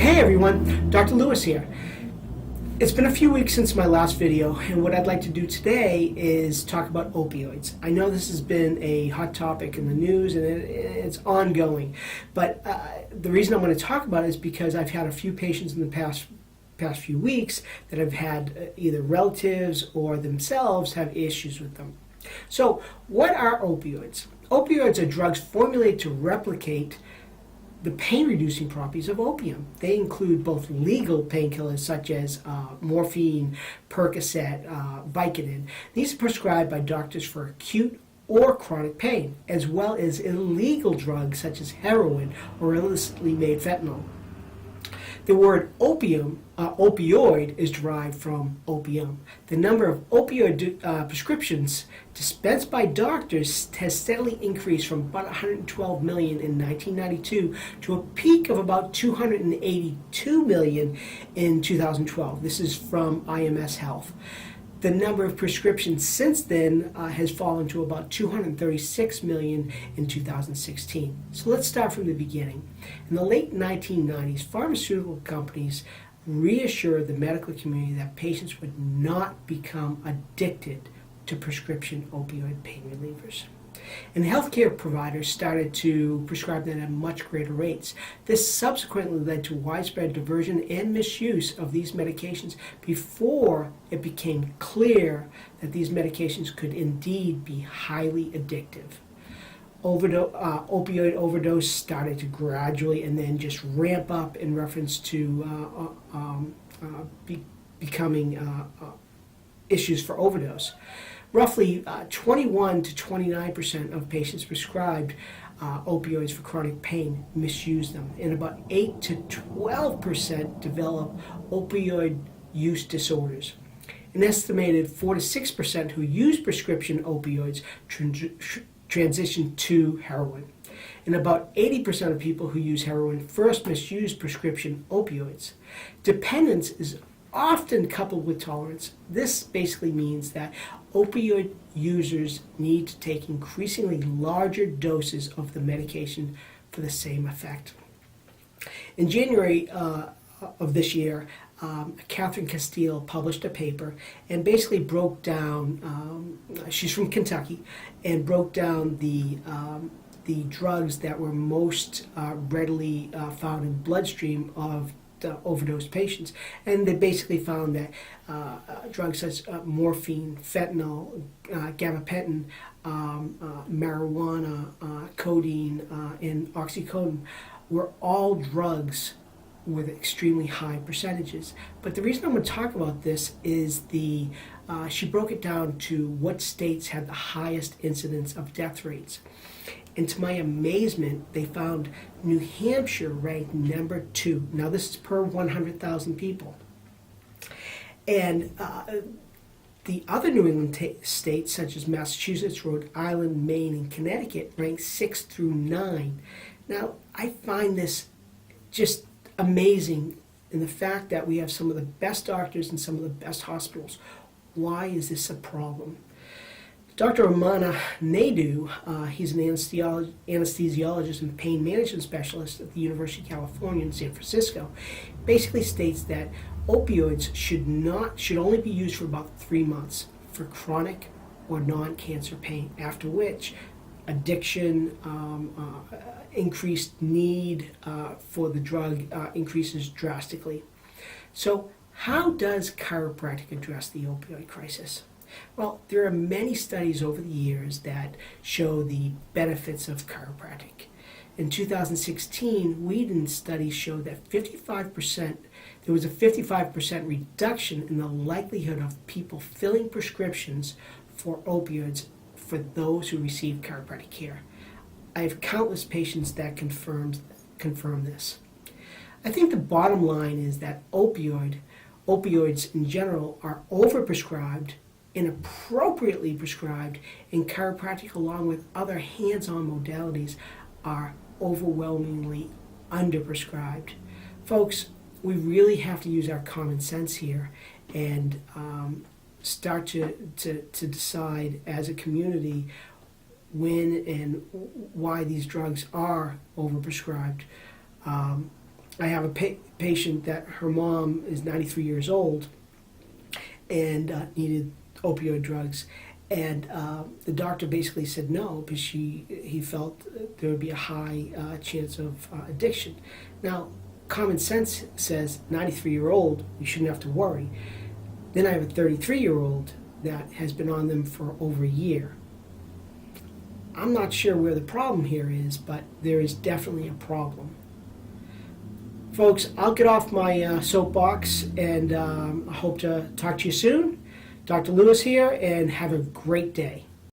Hey everyone, Dr. Lewis here. It's been a few weeks since my last video, and what I'd like to do today is talk about opioids. I know this has been a hot topic in the news and it's ongoing, but the reason I'm going to talk about it is because I've had a few patients in the past few weeks that have had either relatives or themselves have issues with them. So what are opioids? Opioids are drugs formulated to replicate the pain-reducing properties of opium. They include both legal painkillers such as morphine, Percocet, Vicodin. These are prescribed by doctors for acute or chronic pain, as well as illegal drugs such as heroin or illicitly made fentanyl. The word opioid is derived from opium. The number of opioid prescriptions dispensed by doctors has steadily increased from about 112 million in 1992 to a peak of about 282 million in 2012. This is from IMS Health. The number of prescriptions since then has fallen to about 236 million in 2016. So let's start from the beginning. In the late 1990s, pharmaceutical companies reassured the medical community that patients would not become addicted to prescription opioid pain relievers. And healthcare providers started to prescribe them at much greater rates. This subsequently led to widespread diversion and misuse of these medications before it became clear that these medications could indeed be highly addictive. Opioid overdose started to gradually and then just ramp up in reference to becoming issues for overdose. Roughly 21 to 29% of patients prescribed opioids for chronic pain misuse them, and about 8 to 12% develop opioid use disorders. An estimated 4 to 6% who use prescription opioids transition to heroin. And about 80% of people who use heroin first misuse prescription opioids. Dependence is often coupled with tolerance. This basically means that opioid users need to take increasingly larger doses of the medication for the same effect. In January of this year, Catherine Castile published a paper and basically broke down, she's from Kentucky, and broke down the drugs that were most readily found in bloodstream of overdose patients. And they basically found that drugs such as morphine, fentanyl, gabapentin, marijuana, codeine, and oxycodone were all drugs with extremely high percentages. But the reason I'm going to talk about this is she broke it down to what states had the highest incidence of death rates. And to my amazement, they found New Hampshire ranked number 2. Now this is per 100,000 people. And the other New England states, such as Massachusetts, Rhode Island, Maine, and Connecticut, ranked 6 through 9. Now, I find this just amazing in the fact that we have some of the best doctors and some of the best hospitals. Why is this a problem? Dr. Amana Naidu, he's an anesthesiologist and pain management specialist at the University of California in San Francisco, basically states that opioids should only be used for about 3 months for chronic or non-cancer pain, after which addiction, increased need for the drug increases drastically. So how does chiropractic address the opioid crisis? Well, there are many studies over the years that show the benefits of chiropractic. In 2016, Whedon studies showed that there was a 55% reduction in the likelihood of people filling prescriptions for opioids for those who receive chiropractic care. I have countless patients that confirm this. I think the bottom line is that opioids in general are overprescribed, inappropriately prescribed, and chiropractic, along with other hands-on modalities, are overwhelmingly underprescribed. Folks, we really have to use our common sense here and start to decide as a community when and why these drugs are overprescribed. I have a patient that her mom is 93 years old and needed opioid drugs. And the doctor basically said no because he felt there would be a high chance of addiction. Now, common sense says 93-year-old, you shouldn't have to worry. Then I have a 33-year-old that has been on them for over a year. I'm not sure where the problem here is, but there is definitely a problem. Folks, I'll get off my soapbox, and I hope to talk to you soon. Dr. Lewis here, and have a great day.